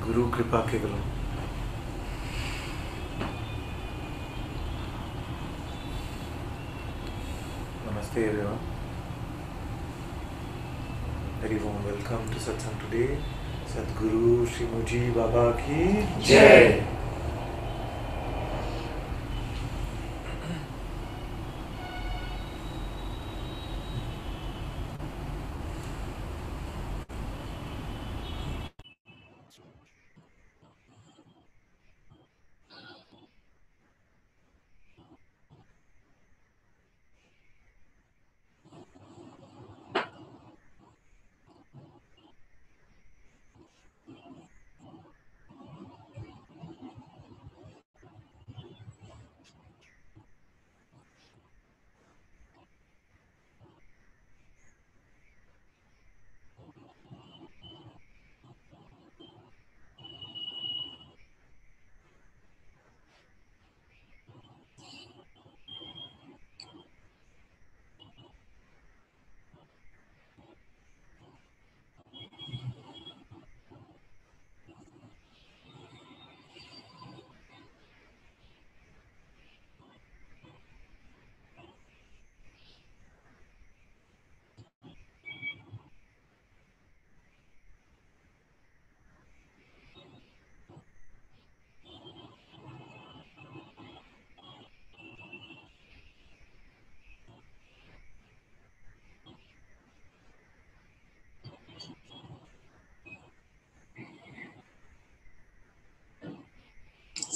सद्गुरु कृपा केवलम। Namaste everyone. Very warm welcome to Satsang today. Sadguru Shri Baba ki Jai.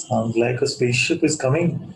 Sounds like a spaceship is coming.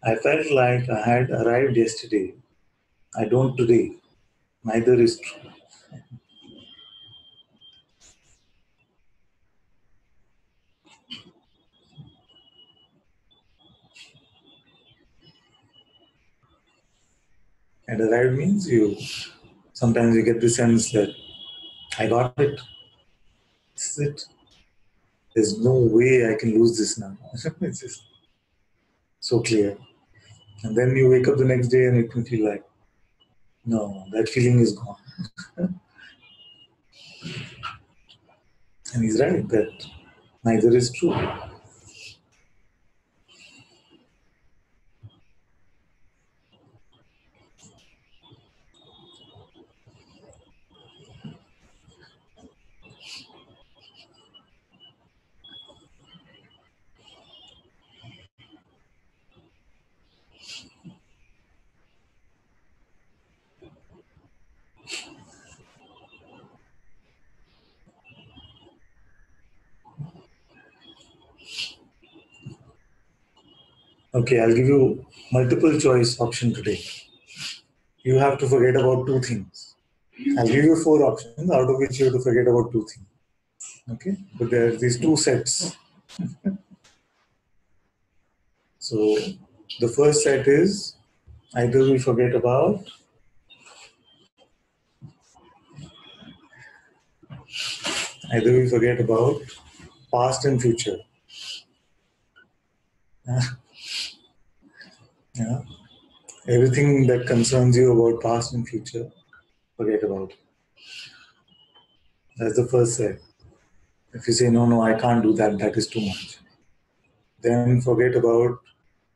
I felt like I had arrived yesterday. I don't today. Neither is true. And arrived means sometimes you get the sense that I got it. This is it. There's no way I can lose this now. It's just so clear. And then you wake up the next day and it can feel like, no, that feeling is gone. And he's right that neither is true. Okay, I'll give you multiple choice option today. You have to forget about two things. I'll give you four options, out of which you have to forget about two things. Okay? But there are these two sets. So the first set is either we forget about past and future. Yeah. Everything that concerns you about past and future, forget about it. That's the first set. If you say, no, I can't do that, that is too much. Then forget about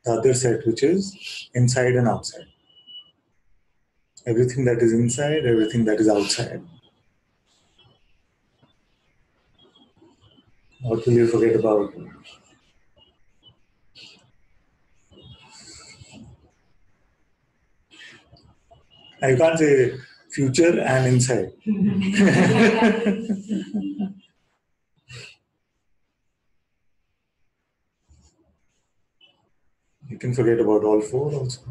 the other set, which is inside and outside. Everything that is inside, everything that is outside. What will you forget about? I can't say future and inside. You can forget about all four also.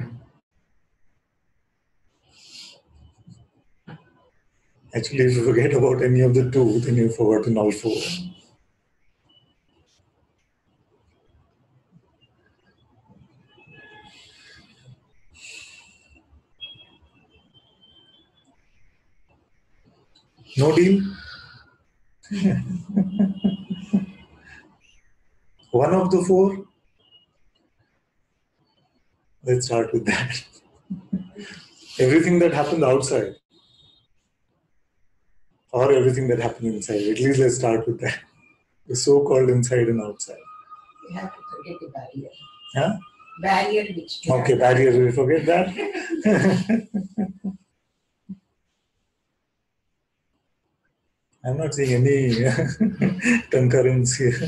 Actually, if you forget about any of the two, then you've forgotten all four. No deal? One of the four? Let's start with that. Everything that happened outside, or everything that happened inside. At least let's start with that. The so-called inside and outside. We have to forget the barrier. Huh? Barrier which. Okay, barrier, we forget that. I'm not seeing any concurrence here.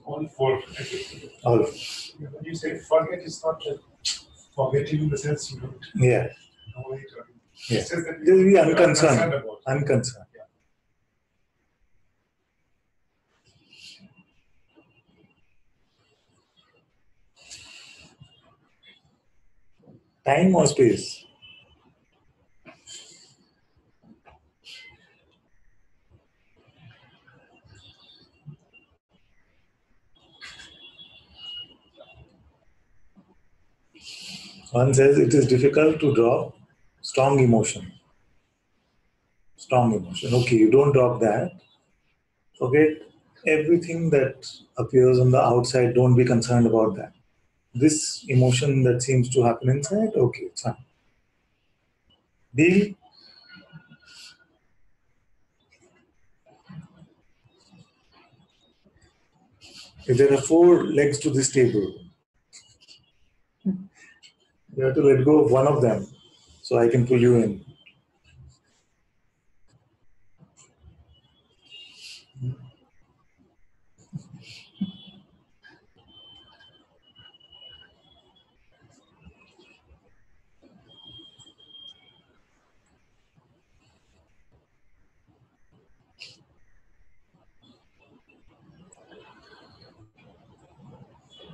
All four. All. When you say forget, it's not like forgetting in the sense you don't Yeah. know it. Yeah. It's just that Just be you are unconcerned. concerned about it. Unconcerned. Yeah. Time or space? One says it is difficult to drop strong emotion. Strong emotion. Okay, you don't drop that. Forget everything that appears on the outside. Don't be concerned about that. This emotion that seems to happen inside, okay, it's fine. Deal? If there are four legs to this table, you have to let go of one of them so I can pull you in.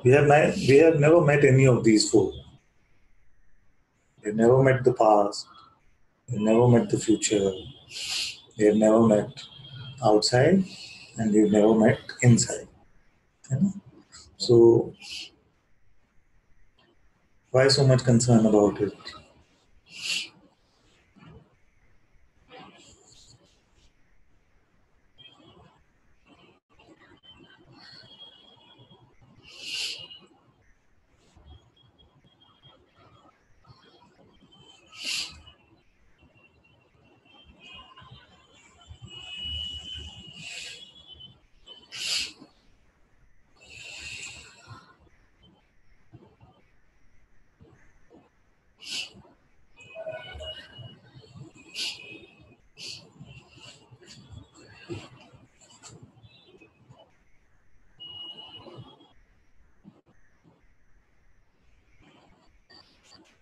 We have never met any of these four. We've never met the past. We've never met the future. We have never met outside, and we've never met inside. You know? So why so much concern about it?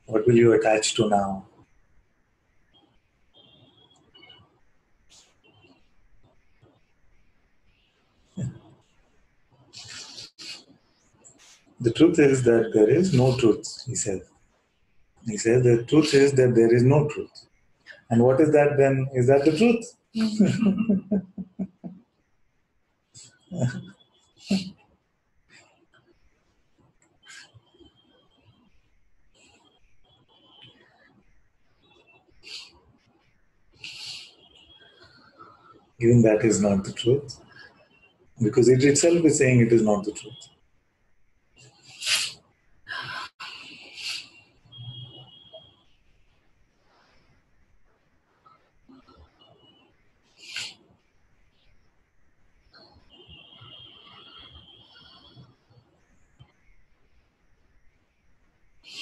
What will you attach to now? The truth is that there is no truth, he said. He said the truth is that there is no truth. And what is that then? Is that the truth? Even that is not the truth. Because it itself is saying it is not the truth.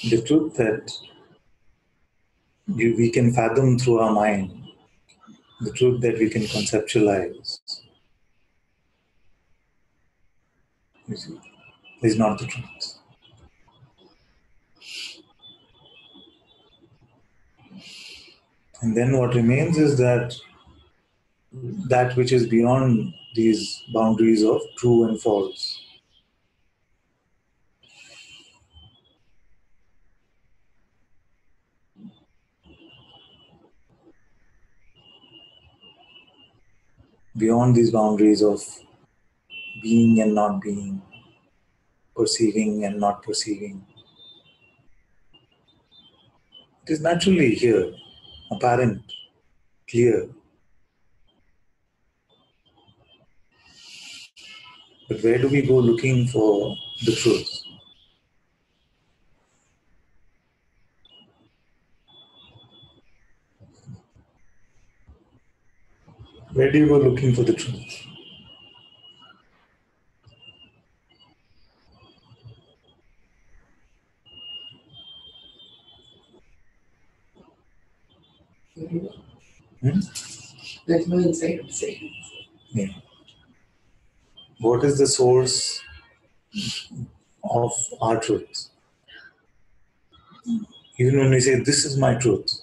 The truth that we can fathom through our mind, the truth that we can conceptualize, you see, is not the truth. And then what remains is that which is beyond these boundaries of true and false. Beyond these boundaries of being and not being, perceiving and not perceiving. It is naturally here, apparent, clear. But where do we go looking for the truth? Where do you go looking for the truth? Hmm? There's no insight of say. Yeah. What is the source of our truth? Even when we say, this is my truth,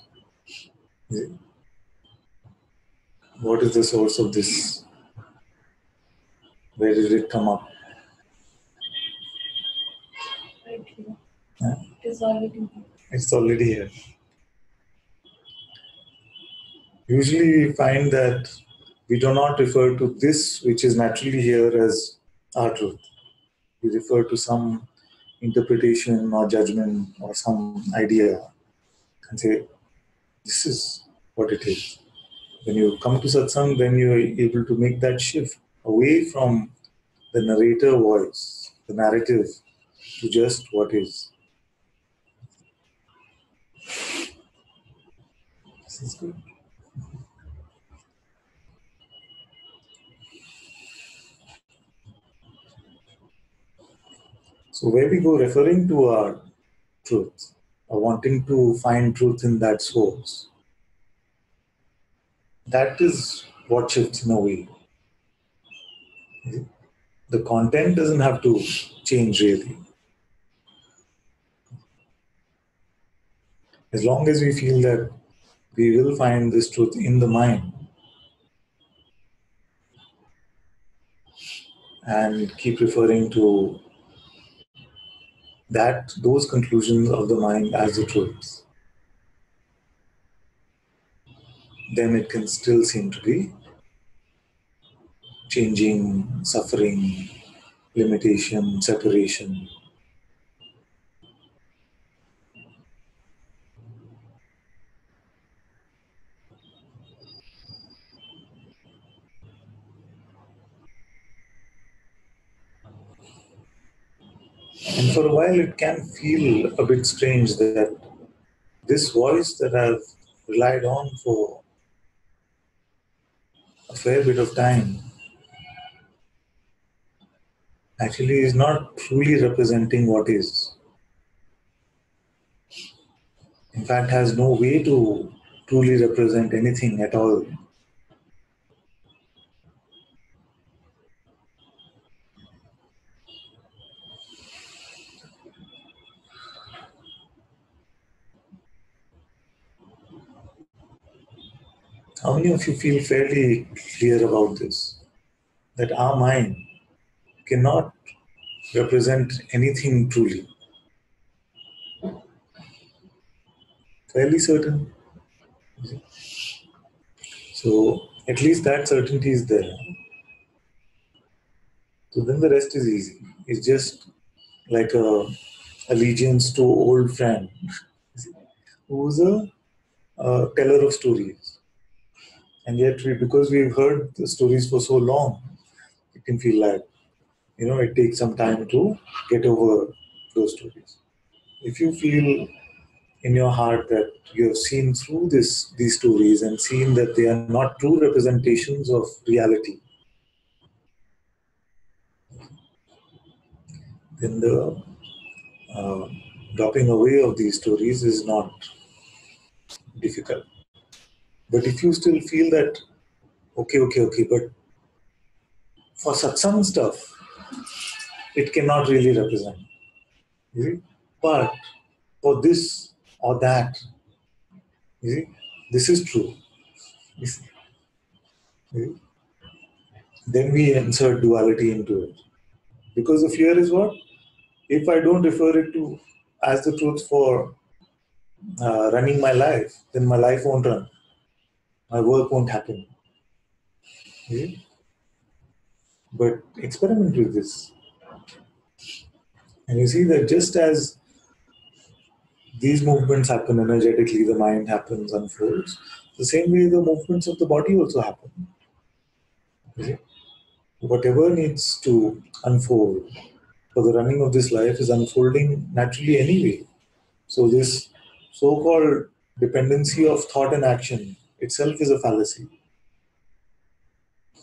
what is the source of this? Where did it come up? Right here. Huh? It is already here. It's already here. Usually we find that we do not refer to this which is naturally here as our truth. We refer to some interpretation or judgment or some idea and say, this is what it is. When you come to satsang, then you are able to make that shift away from the narrator voice, the narrative, to just what is. This is good. So where we go referring to our truth, or wanting to find truth in that source, that is what shifts in a way. The content doesn't have to change really. As long as we feel that we will find this truth in the mind and keep referring to those conclusions of the mind as the truth, then it can still seem to be changing, suffering, limitation, separation. And for a while it can feel a bit strange that this voice that I've relied on for a fair bit of time actually is not truly representing what is. In fact, has no way to truly represent anything at all. How many of you feel fairly clear about this? That our mind cannot represent anything truly. Fairly certain. So at least that certainty is there. So then the rest is easy. It's just like a allegiance to old friend who's a teller of stories. And yet because we've heard the stories for so long, it can feel like, it takes some time to get over those stories. If you feel in your heart that you have seen through these stories and seen that they are not true representations of reality, then the uh, dropping away of these stories is not difficult. But if you still feel that, okay, but for satsang stuff, it cannot really represent. You see? But for this or that, you see, this is true. You see? You see? Then we insert duality into it. Because the fear is what? If I don't refer it to as the truth for running my life, then my life won't run. My work won't happen. You see? But experiment with this. And you see that just as these movements happen energetically, the mind happens, unfolds, the same way the movements of the body also happen. You see? Whatever needs to unfold for the running of this life is unfolding naturally anyway. So this so-called dependency of thought and action itself is a fallacy.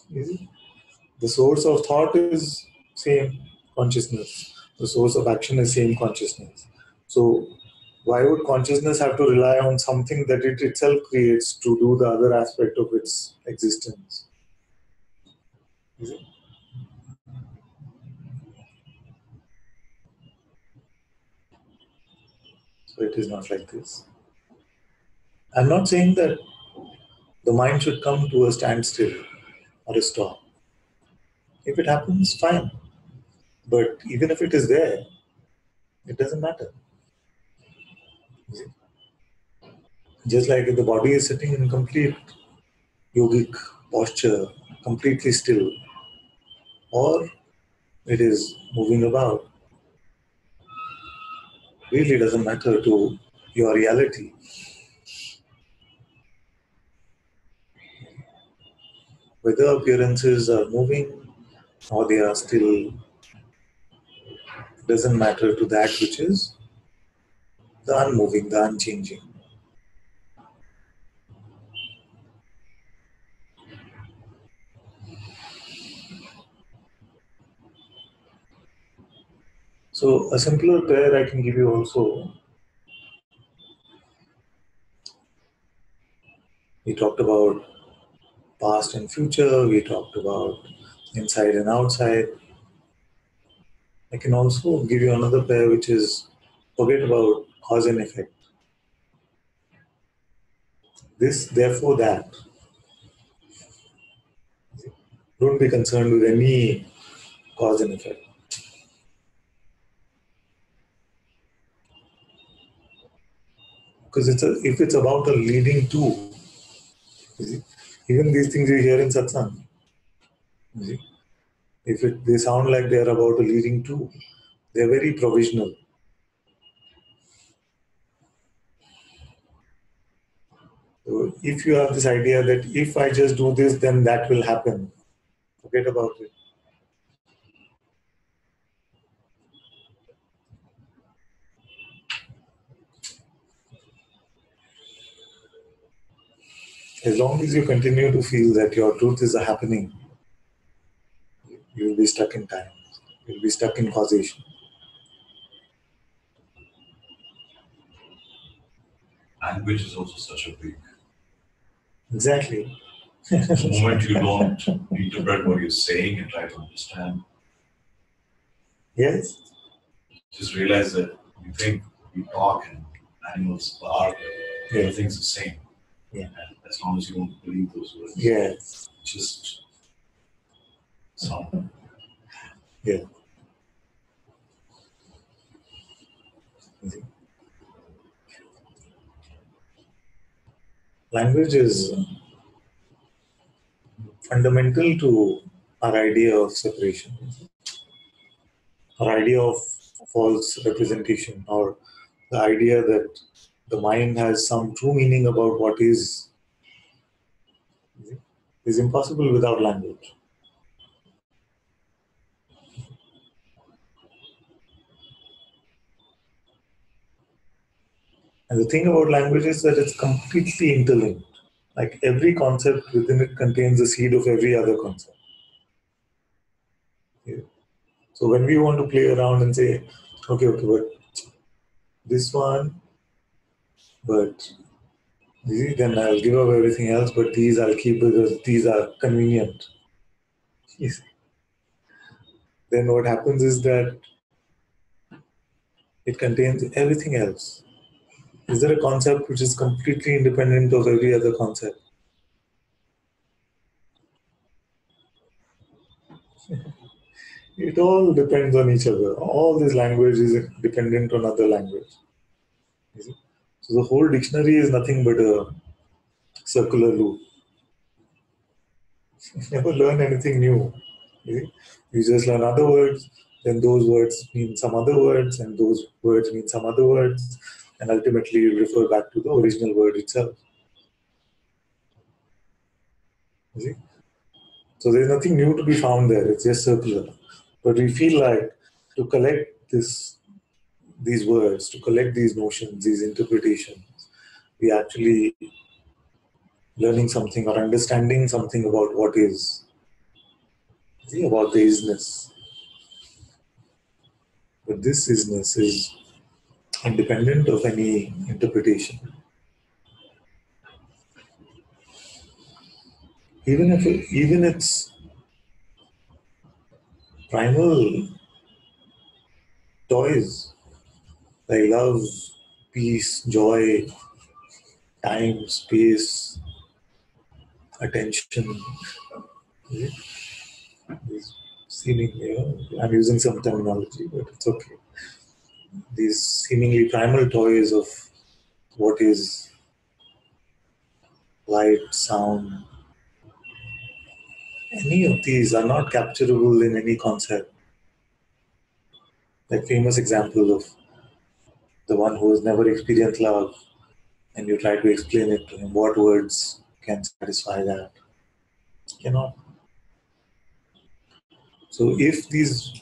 You see? The source of thought is same consciousness. The source of action is same consciousness. So why would consciousness have to rely on something that it itself creates to do the other aspect of its existence? You see? So it is not like this. I'm not saying that the mind should come to a standstill or a stop. If it happens, fine. But even if it is there, it doesn't matter. You see? Just like if the body is sitting in complete yogic posture, completely still, or it is moving about, really doesn't matter to your reality. Whether appearances are moving or they are still, doesn't matter to that which is the unmoving, the unchanging. So a simpler pair I can give you also. We talked about past and future, we talked about inside and outside. I can also give you another pair which is forget about cause and effect. This, therefore, that. Don't be concerned with any cause and effect. Because if it's about a leading to, you see, even these things you hear in satsang, you see, if they sound like they are about a leading to, they are very provisional. So if you have this idea that if I just do this, then that will happen, forget about it. As long as you continue to feel that your truth is a happening, you will be stuck in time. You will be stuck in causation. Language is also such a big. Exactly. The moment you don't interpret what you're saying and try to understand, Yes. just realize that you think we talk and animals bark, everything's the same. Yeah. And as long as you don't believe those words, Yes. just sound. Yeah. Language is fundamental to our idea of separation, our idea of false representation, or the idea that the mind has some true meaning about what is impossible without language. And the thing about language is that it's completely interlinked. Like every concept within it contains the seed of every other concept. Yeah. So when we want to play around and say, okay, but this one, but You see, then I'll give up everything else, but these I'll keep because these are convenient. You see. Then what happens is that it contains everything else. Is there a concept which is completely independent of every other concept? It all depends on each other. All this language is dependent on other language. You see? So the whole dictionary is nothing but a circular loop. You never learn anything new. You see? You just learn other words, then those words mean some other words, and those words mean some other words, and ultimately you refer back to the original word itself. You see? So there's nothing new to be found there, it's just circular. But we feel like to collect these words, to collect these notions, these interpretations, we actually learning something or understanding something about what is, see, about the isness. But this isness is independent of any interpretation. Even its primal toys like love, peace, joy, time, space, attention, yeah, these seeming, I'm using some terminology, but it's okay. These seemingly primal toys of what is light, sound, any of these are not capturable in any concept. Like famous example of the one who has never experienced love, and you try to explain it to him. What words can satisfy that? Cannot. So if these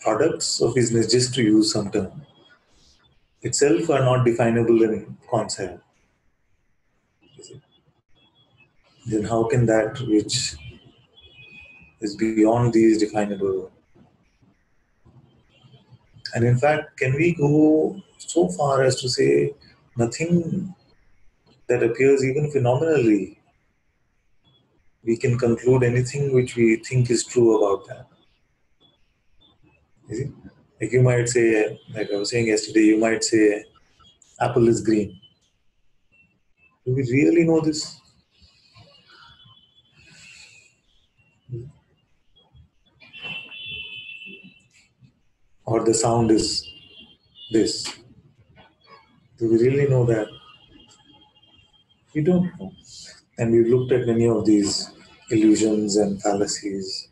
products of business, just to use some term, itself are not definable in concept, then how can that which is beyond these definable? And in fact, can we go so far as to say nothing that appears even phenomenally, we can conclude anything which we think is true about that? You see? Like you might say, like I was saying yesterday, you might say, apple is green. Do we really know this? Or the sound is this? Do we really know that? We don't know. And we've looked at many of these illusions and fallacies.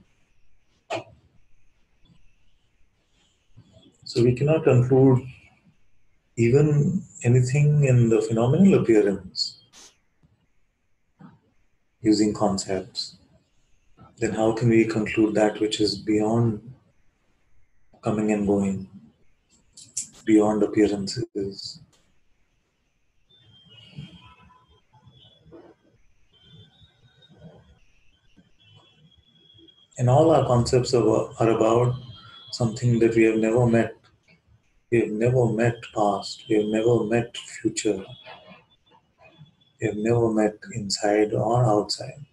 So we cannot conclude even anything in the phenomenal appearance using concepts. Then how can we conclude that which is beyond coming and going, beyond appearances? And all our concepts are about something that we have never met. We have never met past. We have never met future. We have never met inside or outside.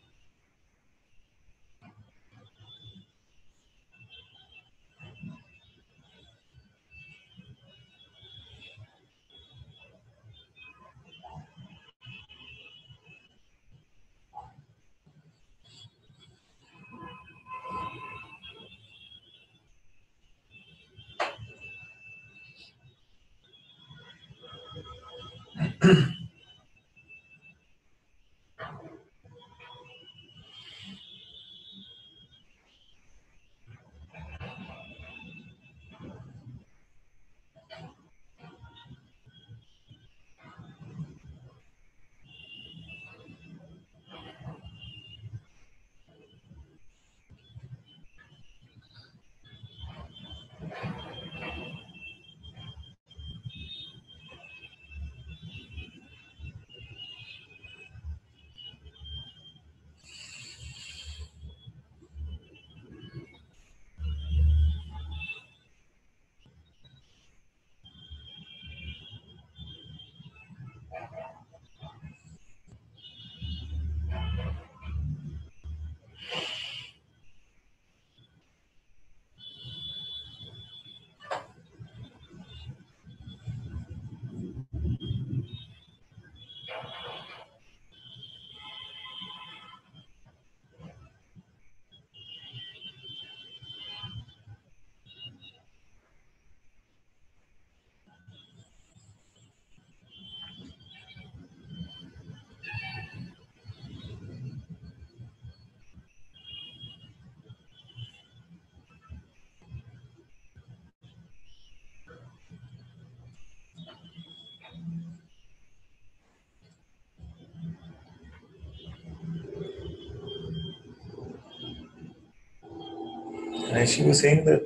And she was saying that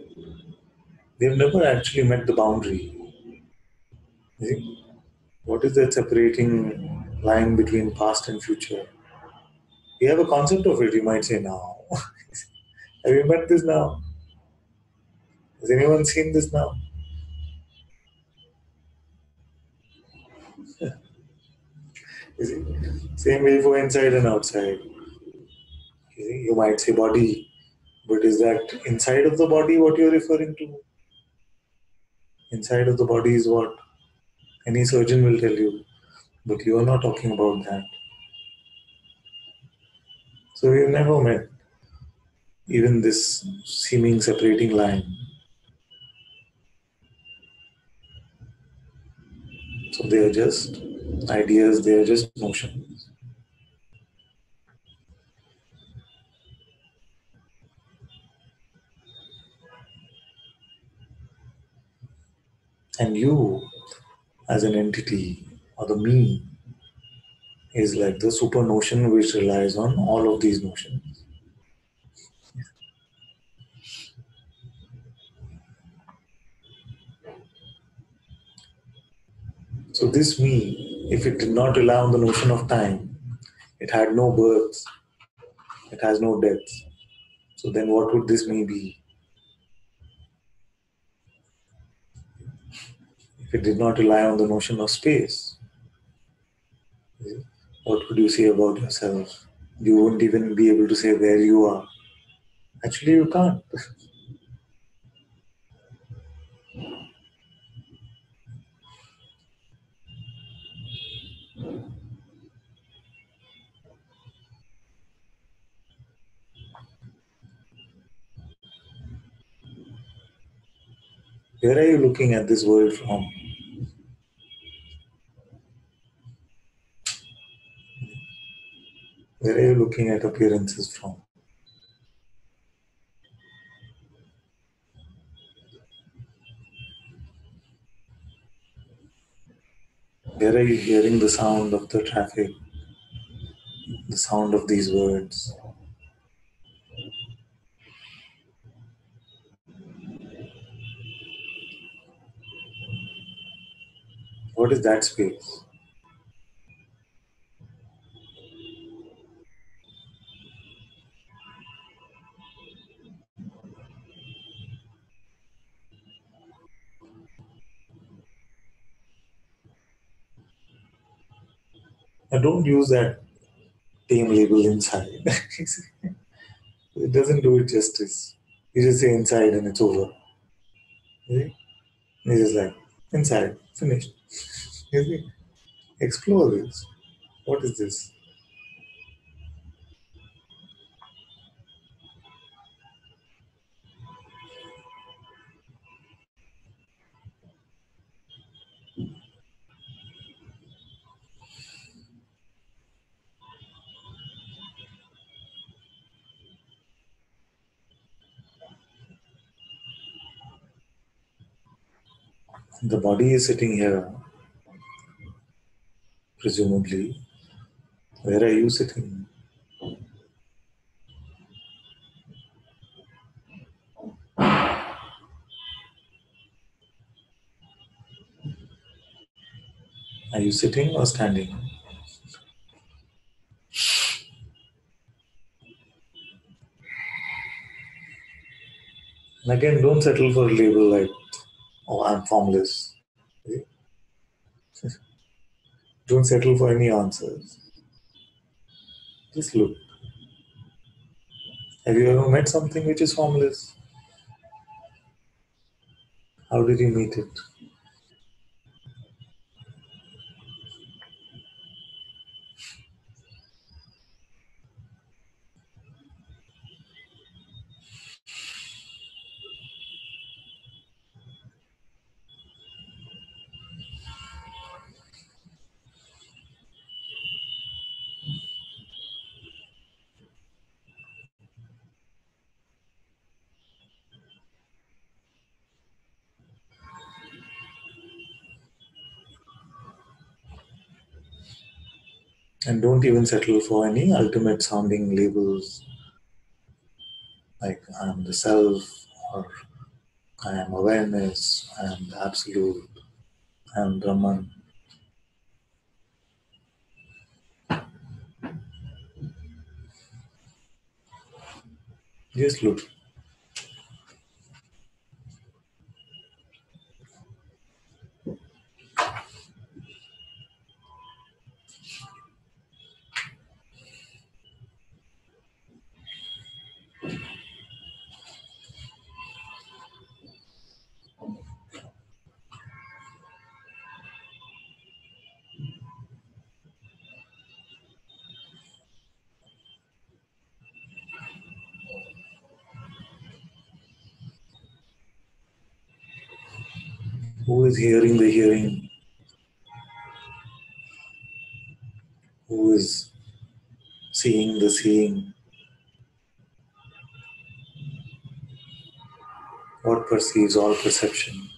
they've never actually met the boundary. You see, what is that separating line between past and future? We have a concept of it, you might say now. Have you met this now? Has anyone seen this now? You see? Same way for inside and outside. You see, you might say body, but is that inside of the body what you're referring to? Inside of the body is what? Any surgeon will tell you. But you are not talking about that. So we've never met even this seeming separating line. So they are just ideas, they are just notions. And you, as an entity, or the me, is like the super notion which relies on all of these notions. So this me, if it did not rely on the notion of time, it had no birth, it has no death. So then what would this me be? If it did not rely on the notion of space, what could you say about yourself? You wouldn't even be able to say where you are. Actually, you can't. Where are you looking at this world from? Where are you looking at appearances from? Where are you hearing the sound of the traffic, the sound of these words? What is that space? Now don't use that tame label inside. It doesn't do it justice. You just say inside and it's over. You see? It's just like, inside, finished. You see? Explore this. What is this? The body is sitting here, presumably. Where are you sitting? Are you sitting or standing? And again, don't settle for a label like, oh, I'm formless. Okay? Don't settle for any answers. Just look. Have you ever met something which is formless? How did you meet it? And don't even settle for any ultimate sounding labels like I'm the self, or I am awareness, I am the absolute, I am Brahman. Just look. Who is hearing the hearing? Who is seeing the seeing? What perceives all perception?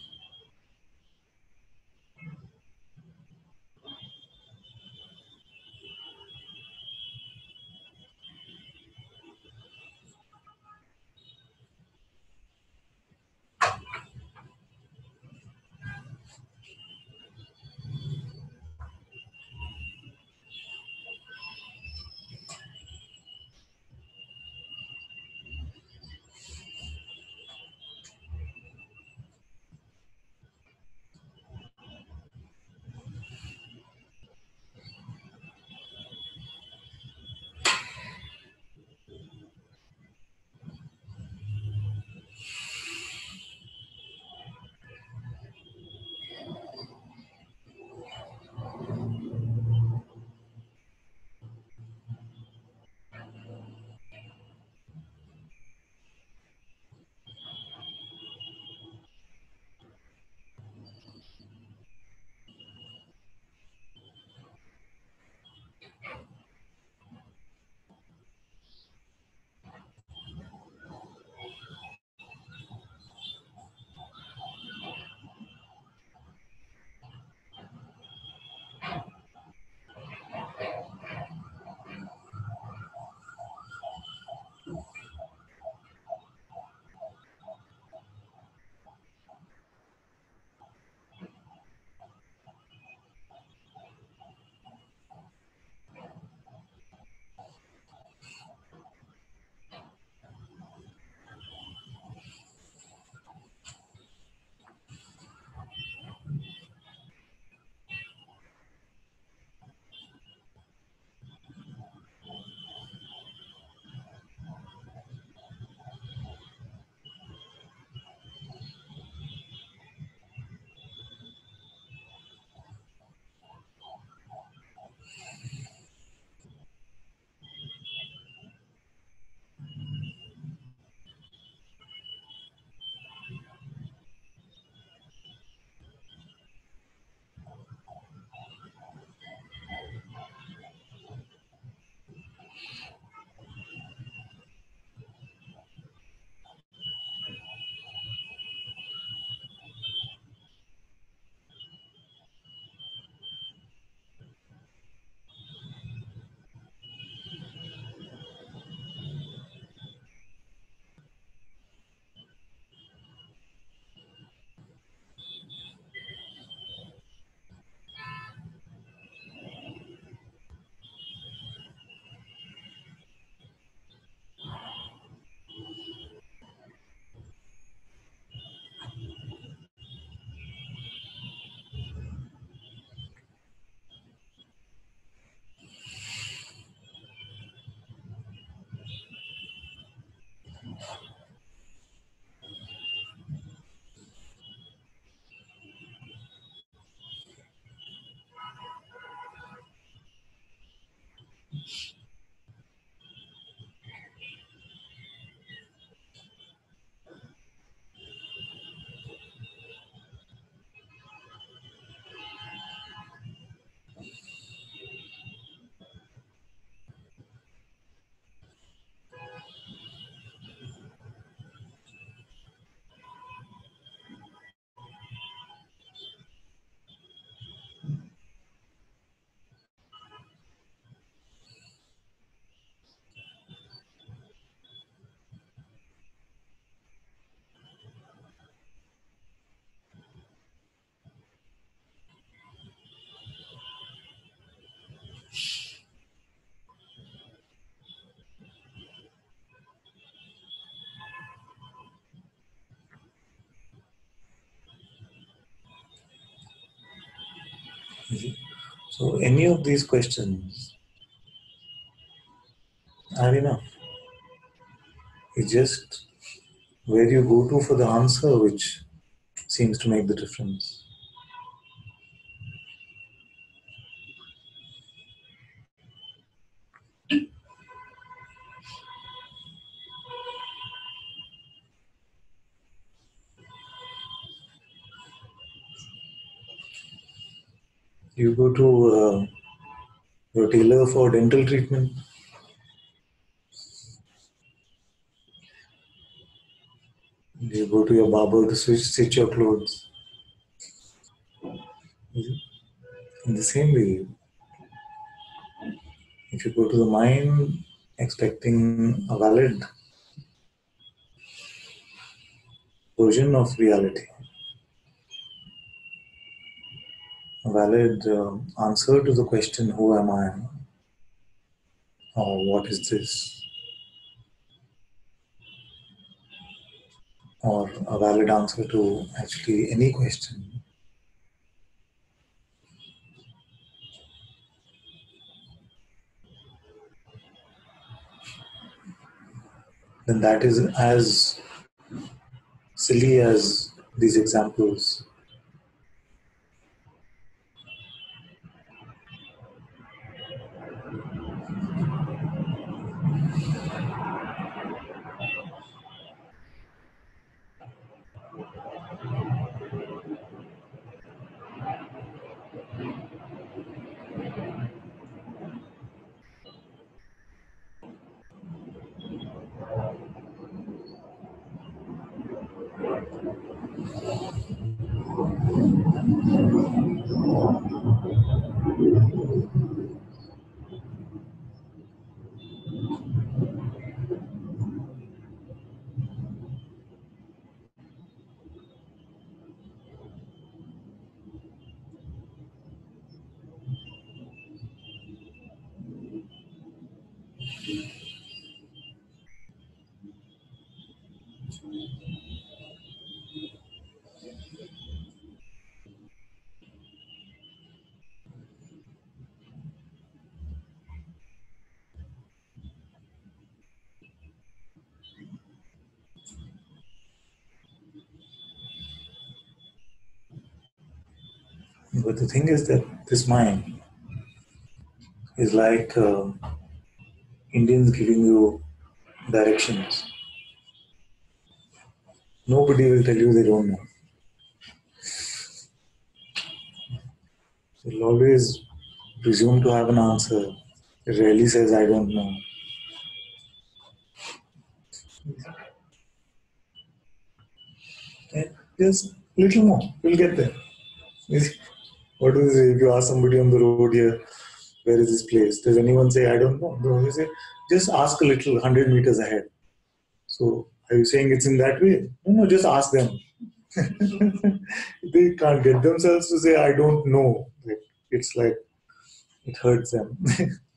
You see? So any of these questions are enough. It's just where you go to for the answer which seems to make the difference. You go to your tailor for dental treatment. You go to your barber to stitch your clothes. In the same way, if you go to the mind expecting a valid version of reality, a valid answer to the question, who am I? Or what is this? Or a valid answer to actually any question, then that is as silly as these examples. But the thing is that this mind is like Indians giving you directions. Nobody will tell you they don't know. They'll always presume to have an answer. It rarely says, I don't know. And just little more, we'll get there. You see, what do you say if you ask somebody on the road here, where is this place? Does anyone say, I don't know? No, they say, just ask a little, 100 meters ahead. So, are you saying it's in that way? No, just ask them. They can't get themselves to say, I don't know. It's like, it hurts them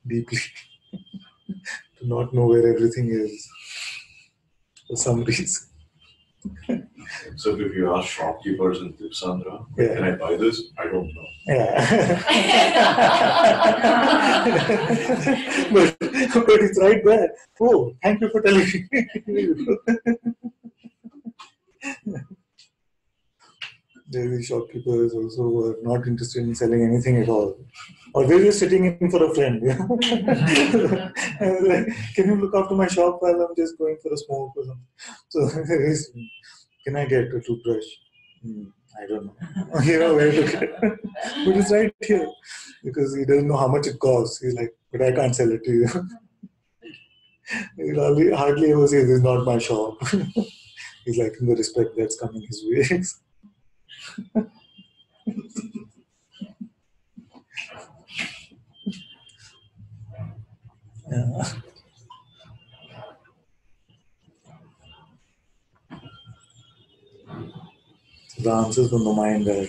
deeply to not know where everything is for some reason. So if you ask shopkeepers in Tipsandra, Yeah. can I buy this? I don't know. Yeah. but it's right there. Oh, thank you for telling me. There are shopkeepers also who are not interested in selling anything at all. Or they're just sitting in for a friend. And like, can you look after my shop while I'm just going for a smoke or something? So, can I get a toothbrush? I don't know. Where to get. But it's right here. Because he doesn't know how much it costs. He's like, but I can't sell it to you. He hardly ever says, this is not my shop. He's like, in the respect that's coming his way. Yeah. The answers from the mind are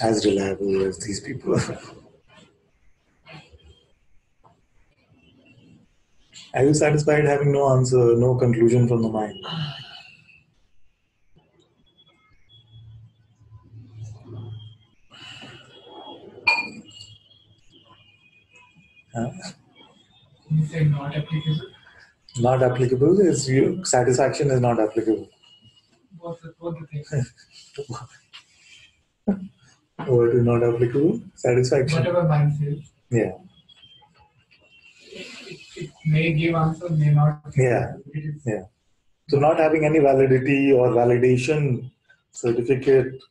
as reliable as these people are. Are you satisfied having no answer, no conclusion from the mind? You say not applicable. Not applicable is satisfaction is not applicable. What's the thing? What is not applicable? Satisfaction. Whatever mind says. Yeah. It may give answer, may not. Yeah. Yeah. So not having any validity or validation, certificate,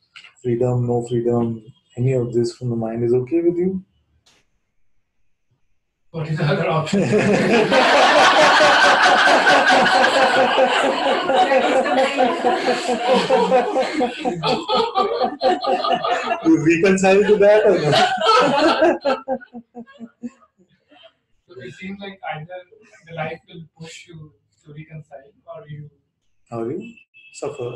freedom, no freedom, any of this from the mind is okay with you? What is the other option? You reconcile to that or not? So it seems like either the life will push you to reconcile or you Suffer.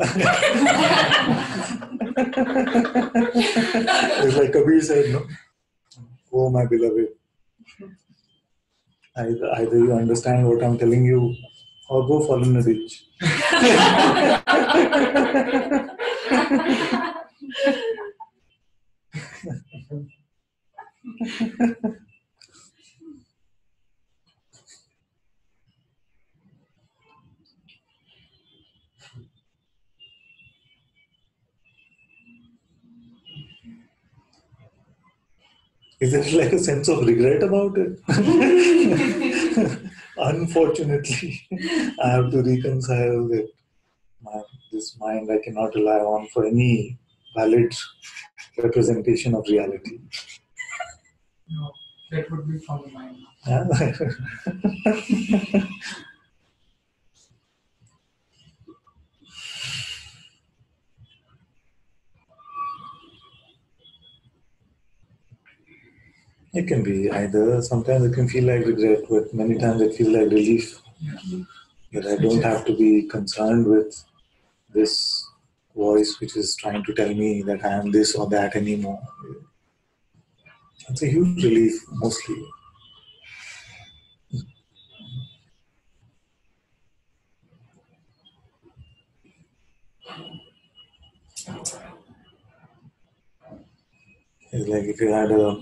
It's like Kabir said, no? Oh, my beloved. Either you understand what I'm telling you or go fall in a ditch. Is there like a sense of regret about it? Unfortunately, I have to reconcile that this mind I cannot rely on for any valid representation of reality. no, that would be from the mind. Yeah? It can be either. Sometimes it can feel like regret, but many times it feels like relief. That I don't have to be concerned with this voice which is trying to tell me that I am this or that anymore. It's a huge relief, mostly. It's like if you had a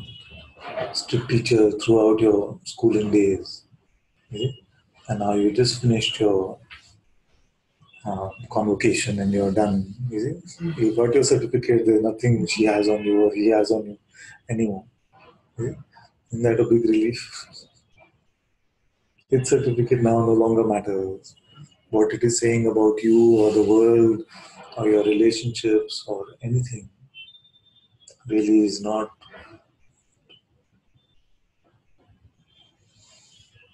strict teacher throughout your schooling days, and now you just finished your convocation and you're done. You see? You got your certificate, there's nothing she has on you or he has on you anymore. Isn't that a big relief? Its certificate now no longer matters. What it is saying about you or the world or your relationships or anything really is not,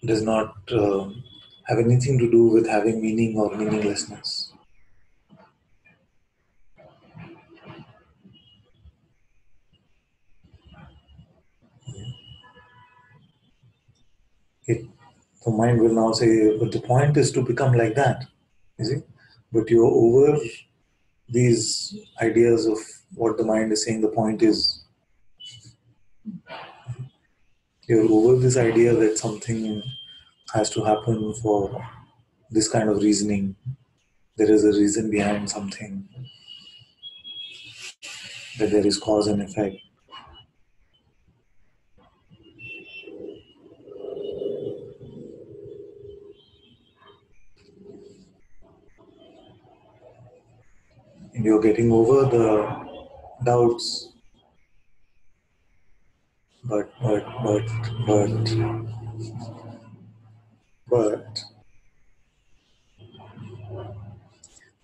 does not have anything to do with having meaning or meaninglessness. The mind will now say, but the point is to become like that, you see? But you're over these ideas of what the mind is saying the point is. You're over this idea that something has to happen for this kind of reasoning. There is a reason behind something, that there is cause and effect. And you're getting over the doubts. But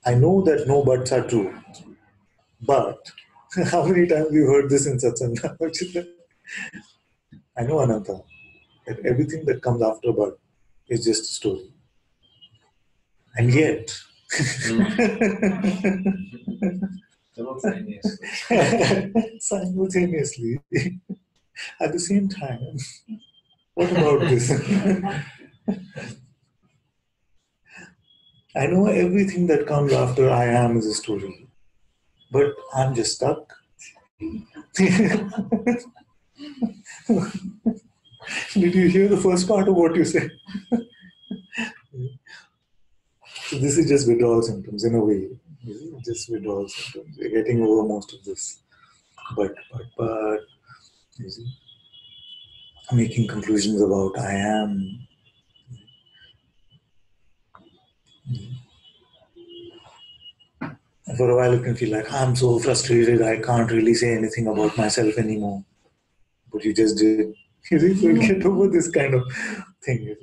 I know that no buts are true. But how many times you heard this in Satsang? I know, Ananta, that everything that comes after but is just a story. And yet, simultaneously, at the same time, what about this? I know everything that comes after I am is a story, but I'm just stuck. Did you hear the first part of what you said? So this is just withdrawal symptoms in a way. Just withdrawal symptoms. You're getting over most of this. But, you see. making conclusions about I am. For a while it can feel like I'm so frustrated, I can't really say anything about myself anymore. But you just did. You see, so you get over this kind of thing.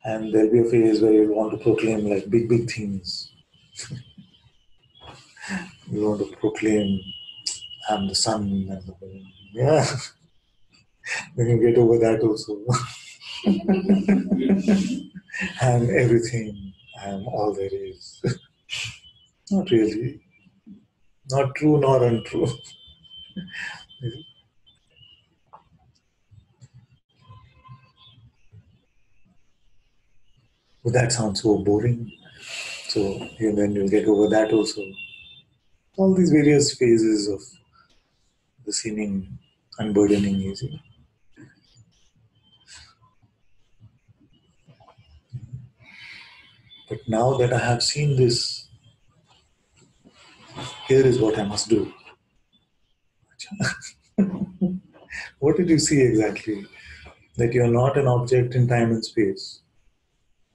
And there'll be a phase where you'll want to proclaim like big, big things. You want to proclaim, I'm the sun and the moon. Yeah. Then you get over that also. I'm everything. I'm all there is. Not really. Not true nor untrue. But that sounds so boring. So then you'll get over that also. All these various phases of the seeming unburdening easy. But now that I have seen this, here is what I must do. What did you see exactly? That you are not an object in time and space.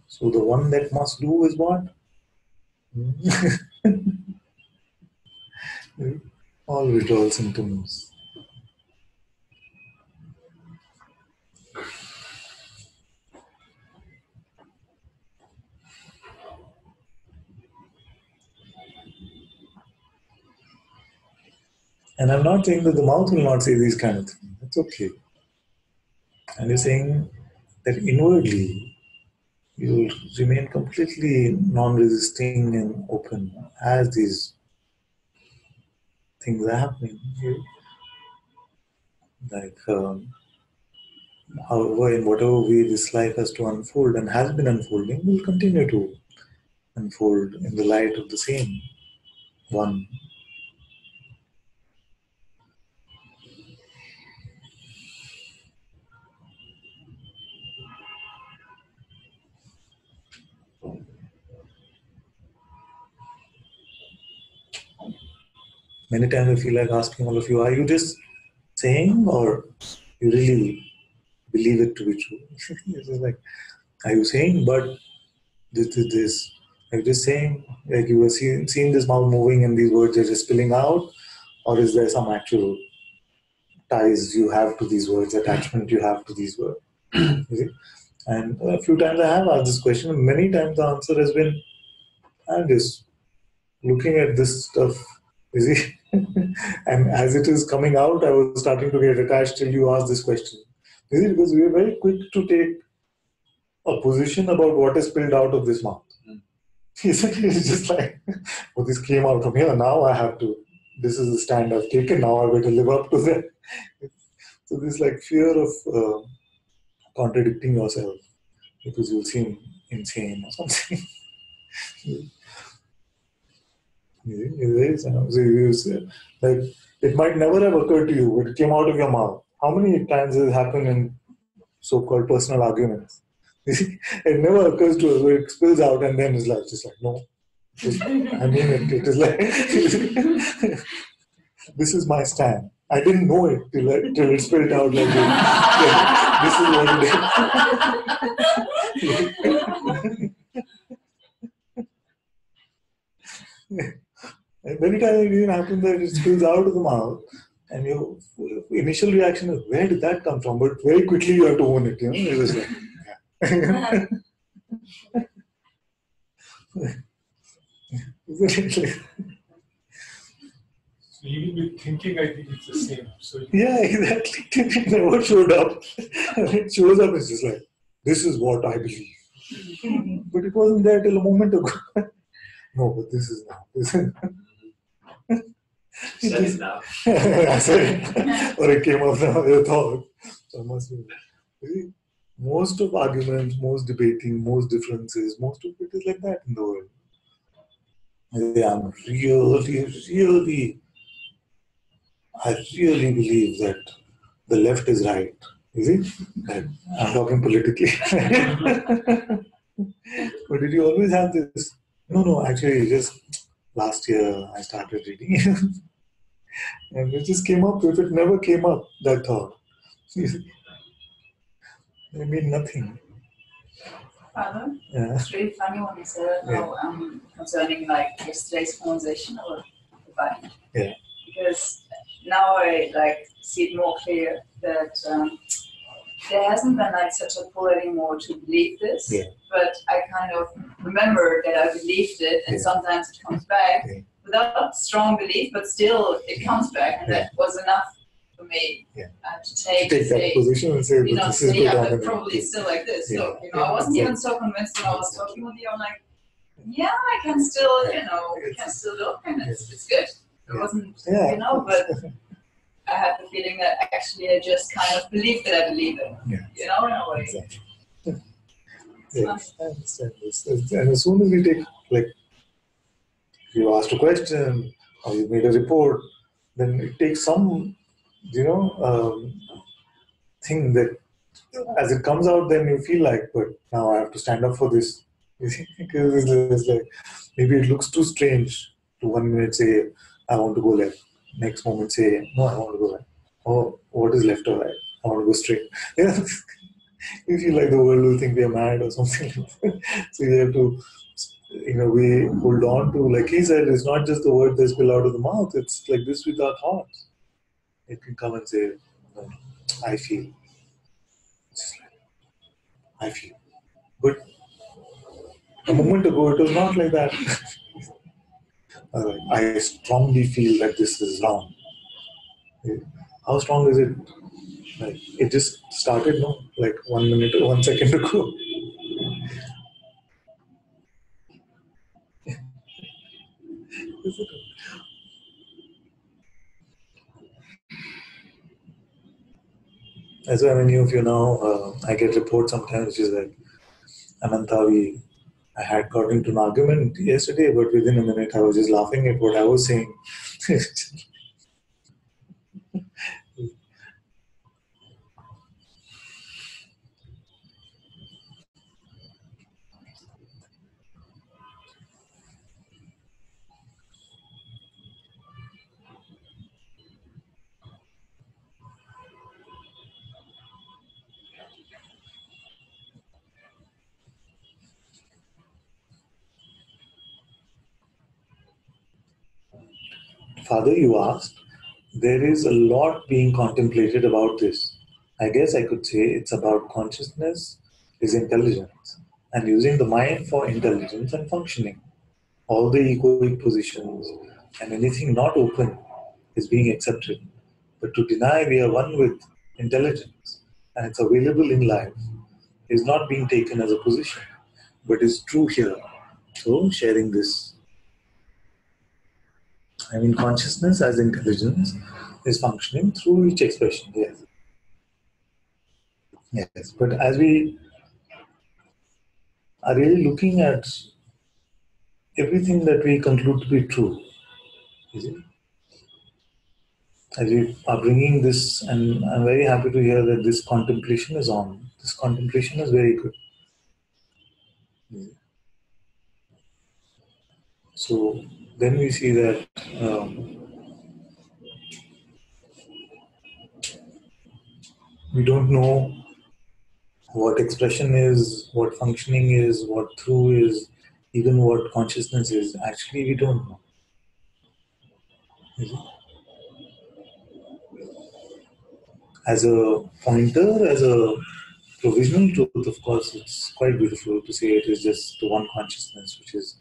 So the one that must do is what? All withdrawal symptoms. And I'm not saying that the mouth will not say these kind of things. That's okay. And you're saying that inwardly you will remain completely non-resisting and open as these things are happening. Like, however, in whatever way this life has to unfold and has been unfolding, will continue to unfold in the light of the same one. Many times I feel like asking all of you, are you just saying or you really believe it to be true? It's just like, are you saying, but this? Are you just saying, like you were seeing this mouth moving and these words are just spilling out? Or is there some actual ties you have to these words, attachment you have to these words? You see? And a few times I have asked this question, and many times the answer has been, I'm just looking at this stuff, you see? And as it is coming out, I was starting to get attached till you asked this question. You see, because we are very quick to take a position about what is spilled out of this mouth. It's just like, oh, this came out from here, now I have to, this is the stand I've taken, now I better live up to that. So this like fear of contradicting yourself because you'll seem insane or something. It is, so you say, like, it might never have occurred to you, but it came out of your mouth. How many times has it happened in so-called personal arguments? It never occurs to us, but it spills out and then it's like, just like, no. I mean, it is like, this is my stand. I didn't know it till it spilled out like this. Yeah, this is what it is. And many times it even happens that it spills out of the mouth, and your initial reaction is, where did that come from? But very quickly you have to own it, you know? It was like, yeah. So even with thinking, I think it's the same. So Yeah, exactly. It never showed up. And it shows up, it's just like, this is what I believe. But it wasn't there till a moment ago. No, but this is now. This is Said it now. I said it. Or it came up now, I thought. So I must be. See, most of arguments, most debating, most differences, most of it is like that in the world. I'm I really believe that the left is right. You see? Like, I'm talking politically. But did you always have this? No, actually, just last year I started reading. And it just came up. If it never came up, that thought, it mean nothing. Father, Yeah. it's really funny when you said how concerning like yesterday's conversation about the body. Yeah. Because now I like see it more clear that there hasn't been like such a pull anymore to believe this. Yeah. But I kind of remember that I believed it, and sometimes it comes back without strong belief, but still it comes back, and that was enough for me to take that position and say, you know, this is say, yeah, but predominant. probably still like this. Yeah. So, you know, I wasn't even so convinced when I was talking with you. I'm like, yeah, I can still, you know, we can still look, and it's good. It wasn't, you know, but I had the feeling that actually I just kind of believed that I believe it. You know, in a way. Exactly. Yes, I understand this. And as soon as we take, like, you asked a question or you made a report, then it takes some, thing that as it comes out, then you feel like, but now I have to stand up for this. Because it's like, maybe it looks too strange to 1 minute say, I want to go left. Next moment say, no, I want to go right. Oh, what is left or right? I want to go straight. You feel like the world will think we are mad or something like that. So you have to, in a way, hold on to, like he said, it's not just the word that spill out of the mouth, it's like this with our thoughts. It can come and say, no, I feel. Just like, I feel. But a moment ago, it was not like that. I strongly feel that this is wrong. How strong is it? Like, it just started, no? Like 1 minute or 1 second ago. That's why many of you know, I get reports sometimes which is like, Ananta, I had got into an argument yesterday, but within a minute I was just laughing at what I was saying. Father, you asked, there is a lot being contemplated about this. I guess I could say it's about consciousness is intelligence and using the mind for intelligence and functioning. All the egoic positions and anything not open is being accepted. But to deny we are one with intelligence and it's available in life is not being taken as a position, but is true here. So sharing this, I mean, consciousness as intelligence is functioning through each expression. Yes. Yes. But as we are really looking at everything that we conclude to be true, is it? As we are bringing this, and I'm very happy to hear that this contemplation is on. This contemplation is very good. So then we see that we don't know what expression is, what functioning is, what through is, even what consciousness is. Actually, we don't know. Is it? As a pointer, as a provisional truth, of course, it's quite beautiful to say it is just the one consciousness which is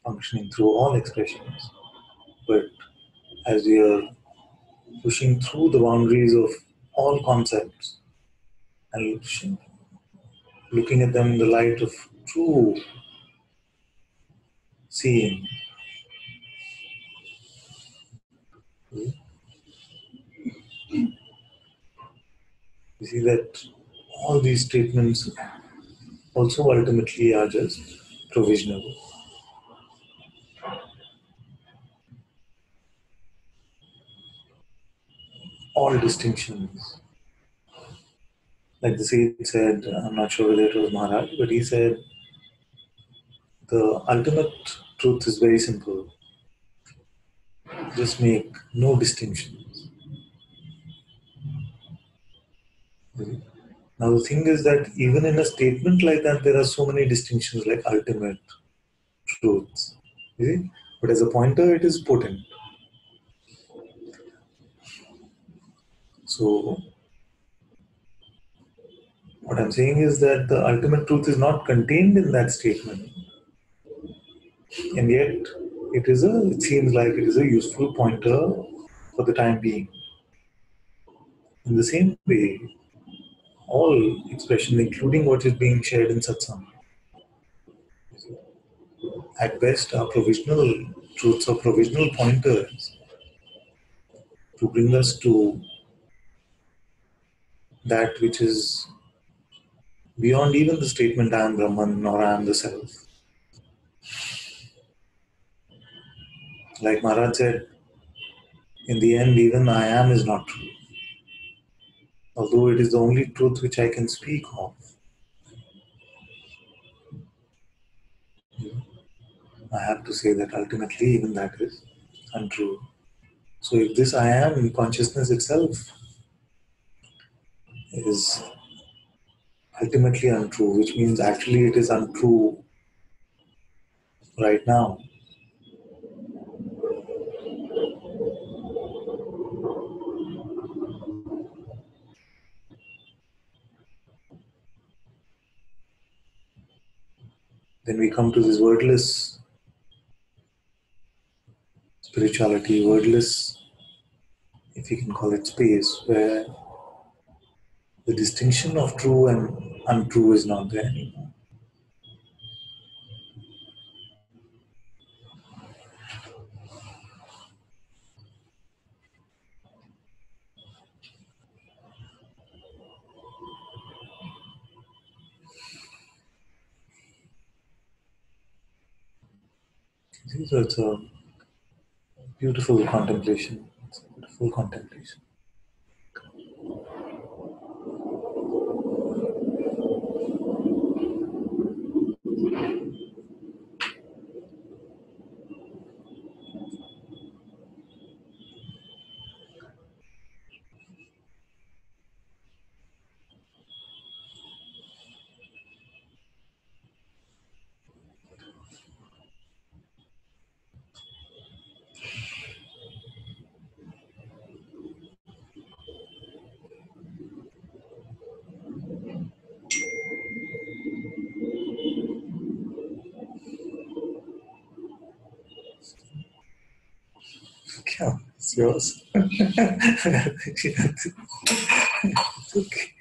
functioning through all expressions. But as we are pushing through the boundaries of all concepts and looking at them in the light of true seeing, we see that all these statements also ultimately are just provisional. All distinctions. Like the Saint said, I'm not sure whether it was Maharaj, but he said, the ultimate truth is very simple. just make no distinctions. Now the thing is that even in a statement like that, there are so many distinctions like ultimate, truths. But as a pointer, it is potent. So what I'm saying is that the ultimate truth is not contained in that statement. And yet, it seems like it is a useful pointer for the time being. In the same way, all expression, including what is being shared in Satsang, at best are provisional truths or provisional pointers to bring us to that which is beyond even the statement I am Brahman or I am the self. Like Maharaj said, in the end, even I am is not true. Although it is the only truth which I can speak of, I have to say that ultimately even that is untrue. So if this I am in consciousness itself is ultimately untrue, which means actually it is untrue right now, then we come to this wordless spirituality, wordless, if you can call it space, where the distinction of true and untrue is not there anymore. See, so it's a beautiful contemplation. It's a beautiful contemplation. Yeah, it's yours. It's okay.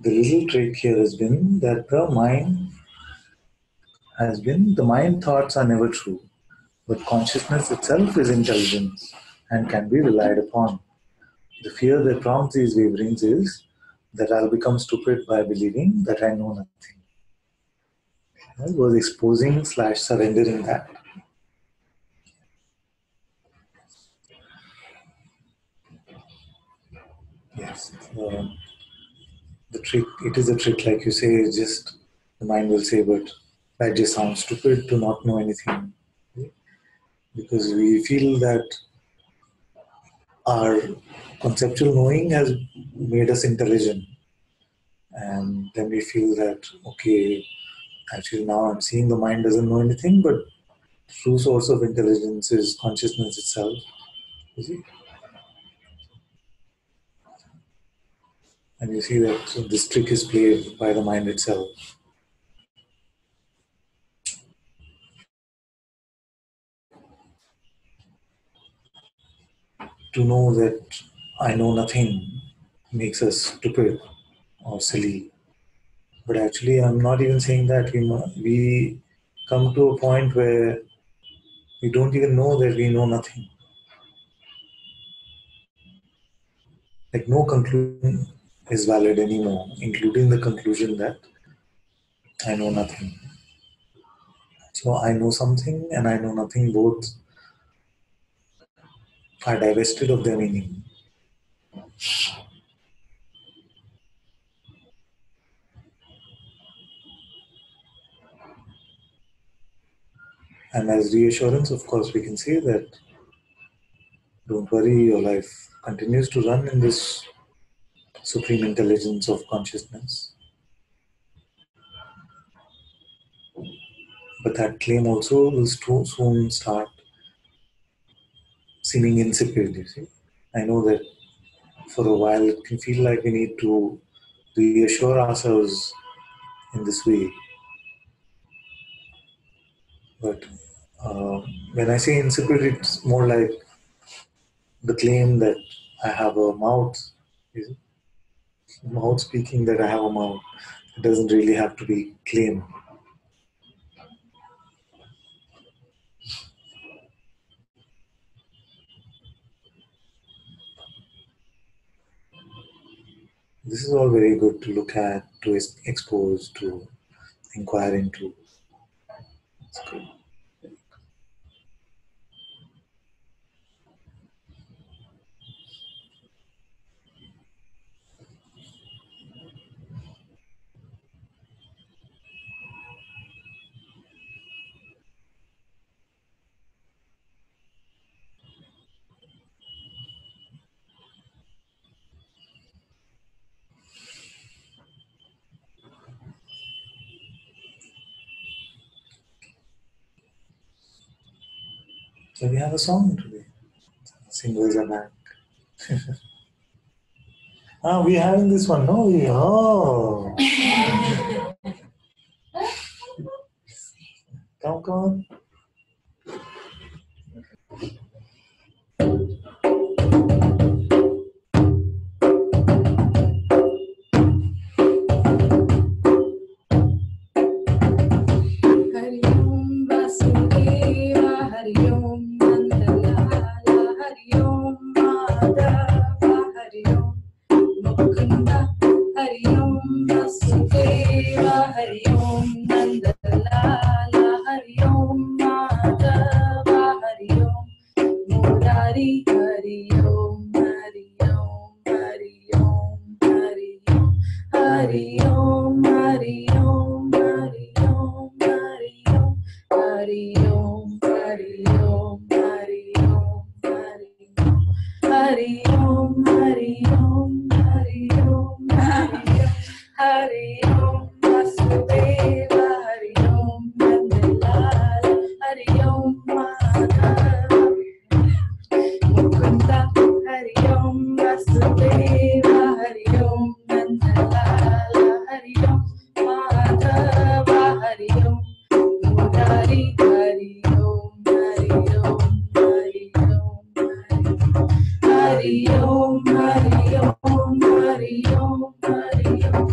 the little trick here has been that the mind thoughts are never true, but consciousness itself is intelligence and can be relied upon. The fear that prompts these waverings is that I'll become stupid by believing that I know nothing. I was exposing/surrendering that. Yes. The trick, it is a trick, like you say, it's just the mind will say, but that just sounds stupid to not know anything. Because we feel that our conceptual knowing has made us intelligent. And then we feel that, okay, actually now I'm seeing the mind doesn't know anything, but the true source of intelligence is consciousness itself. You see? And you see that this trick is played by the mind itself. To know that I know nothing makes us stupid or silly. But actually, I'm not even saying that. We come to a point where we don't even know that we know nothing. Like no conclusion is valid anymore, including the conclusion that I know nothing. So I know something and I know nothing, both are divested of their meaning. And as reassurance, of course, we can say that don't worry, your life continues to run in this supreme intelligence of consciousness. But that claim also will soon start seeming insipid, you see. I know that for a while it can feel like we need to reassure ourselves in this way. But when I say insipid, it's more like the claim that I have a mouth, is it? Mouth speaking that I have a mouth. It doesn't really have to be claim. This is all very good to look at, to expose, to inquire into. It's good. So we have a song today. Singles are back. We're having this one, no? Come on. Hari Om Vasudeva, Hari Om Nandalala, Hari Om Madhava, Hari Om Mukunda, Hari Om Vasudeva, Hari Om Nandalala, Hari Om Madhava, Hari Om Murari, Hari Om, Hari Om, Hari Om, Hari Om, Hari Om, Hari Om, Hari Om, Hari Om, Hari Om, Hari Om, Hari Om, Hari Om, Hari Om, Hari Om, Vasudeva, Hari Om, Nandalala, Hari Om, Madhava, Mukunda, Hari Om, Vasudeva, Hari Om, Nandalala, Hari Om, Madhava, Hari Om, Murari, Hari Om, Hari Om, Hari Om, Hari Om, Hari Om, Hari Om, Hari Om,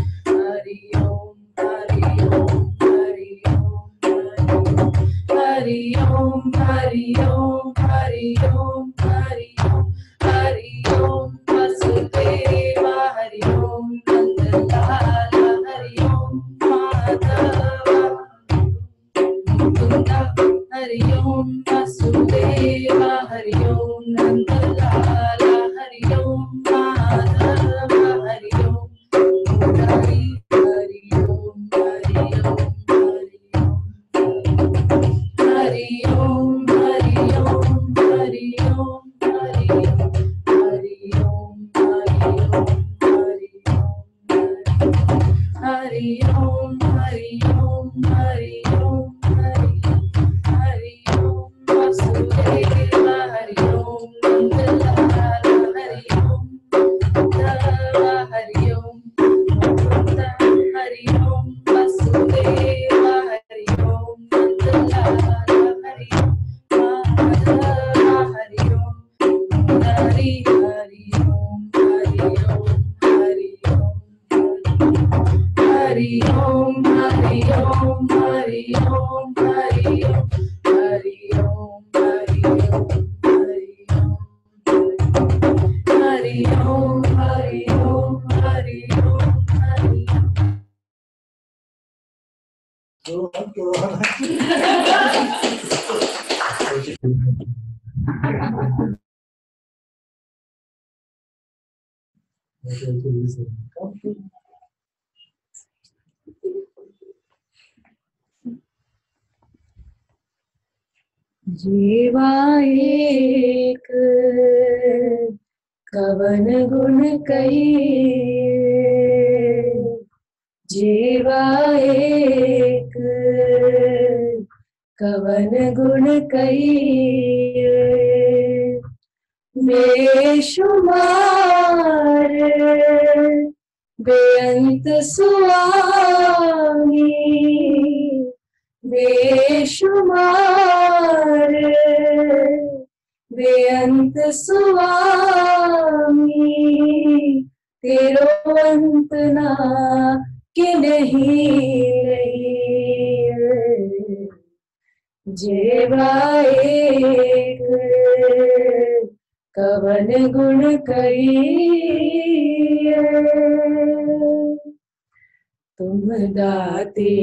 Om, Hari Om, Hari Om, Hari Om, Hari Om, Vasudeva, Hari Om, Nandalala, Hari Om, Dava, Hari Om, Mukunda, Hari Om, Vasudeva, Hari Om, Nandalala, Hari Om, Madhava, Hari Om, Hari Hari Om, Hari Om, Hari Om, Hari Om, Hari Om, Hari Om, Hari Om, Hari Om, Hari Om, Hari Om, Hari Om, Hari Om, Hari Om. Go on. जीवा एक कवन गुण कहिए, जीवा एक कवन गुण कहिए, बेशुमार बेअंत सुआमी, बेशुमार बेअंत सुआमी, तेरो अंत ना कि नहीं रही, जेवा एक कवन गुण कहिए, तुम दाते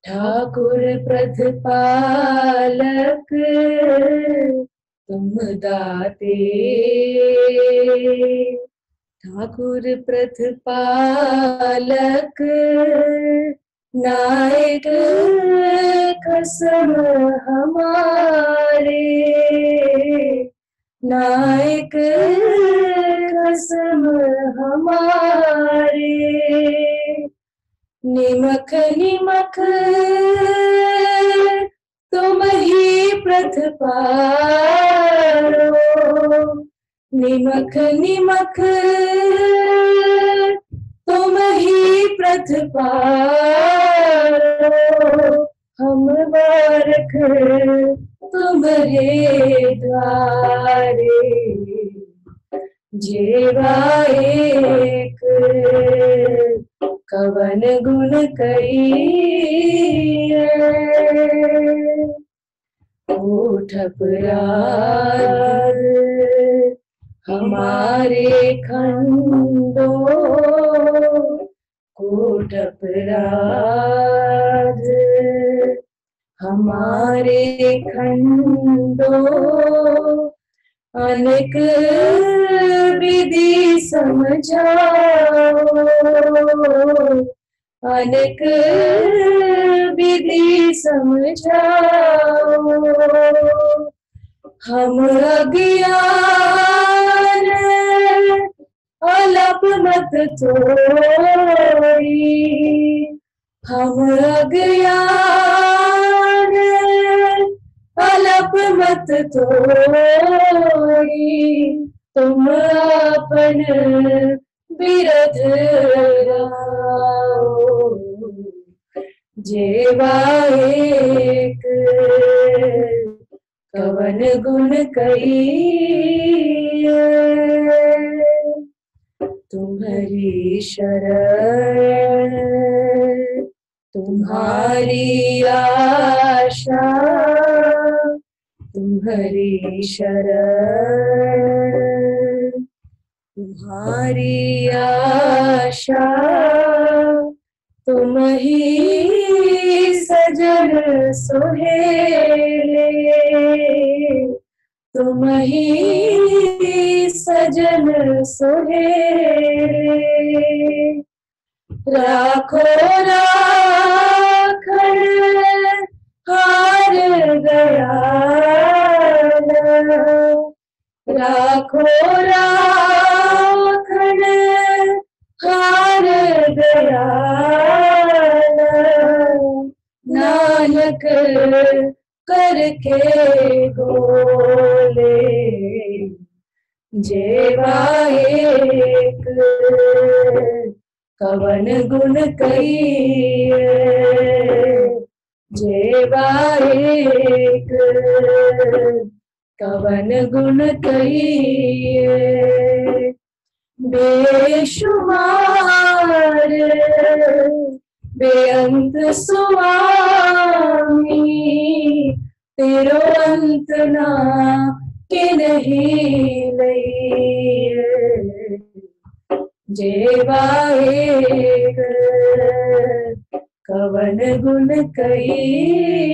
ठाकुर प्रतिपालक, तुम दाते ठाकुर प्रतिपालक, नायक कसम हमारे, नायक कसम हमारे, निमख निमख तुम ही प्रतिपालो, निमख निमख तुम ही प्रतिपालो, हम बारक तुम्हारे द्वारे, जेवा एक कवन गुण कहिए, ओठ अपराध हमारे खंडो, कोट अपराध हमारे खंडो, अनेक विधि समझाओ, अनेक विधि समझाओ, हम अज्ञान अलप मत तोड़ी, हम अज्ञान अलप मत तोड़ी, तुम अपन बिरध राओ, जेवा एक कवन गुण कहिए, तुम्हारी शरण तुम्हारी आशा, तुम्हारी शरण तुम्हारी आशा, तुम ही सजन सुहेले, तुम ही सजन सुहेले, राखो राखण हार गया, राखो राखण हार गया नानक करके गोले जेवा एक कवन गुण कहिए जेवा एक कवन गुण कहिए बेशुमार बेअंत स्वामी तेरो अंत ना के नहीं लइए जेवा एक कवन गुण कहिए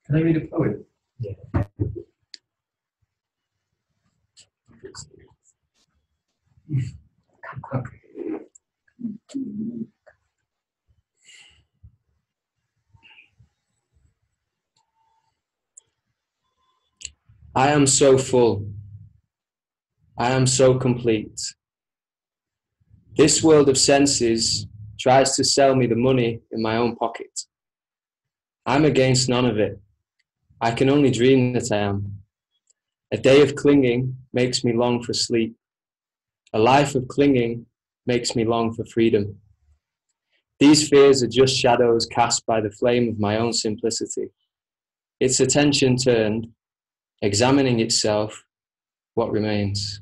Can I read a poem? Yeah. I am so full. I am so complete. This world of senses tries to sell me the money in my own pocket. I'm against none of it. I can only dream that I am. A day of clinging makes me long for sleep. A life of clinging makes me long for freedom. These fears are just shadows cast by the flame of my own simplicity. Its attention turned, examining itself, what remains.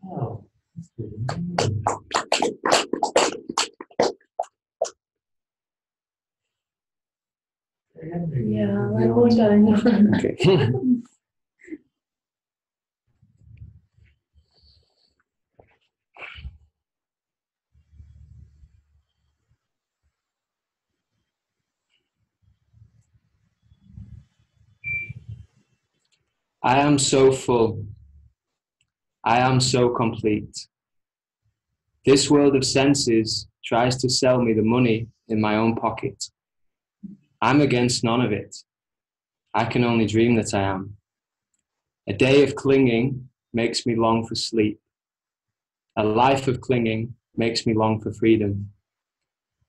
Oh, that's good. Yeah, one more time. Okay. I am so full. I am so complete. This world of senses tries to sell me the money in my own pocket. I'm against none of it. I can only dream that I am. A day of clinging makes me long for sleep. A life of clinging makes me long for freedom.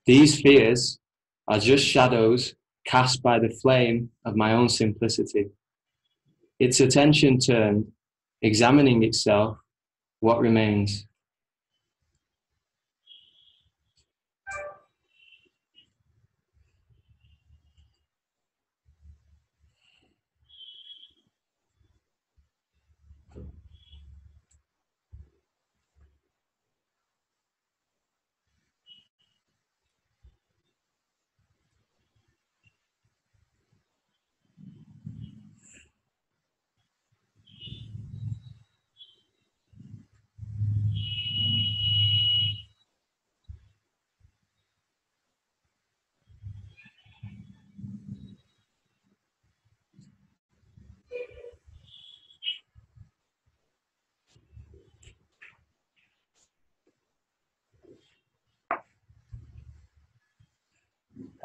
These fears are just shadows cast by the flame of my own simplicity. Its attention turned, examining itself, what remains.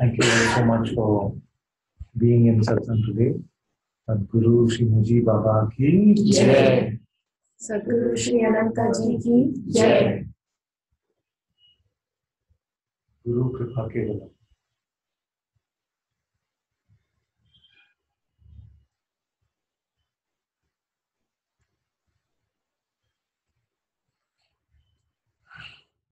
Thank you so much for being in Satsang today. Sadhguru Shri Muji Baba ki Jai. सद्गुरु श्री अनंता जी की जय Guru Kripa Kevalam.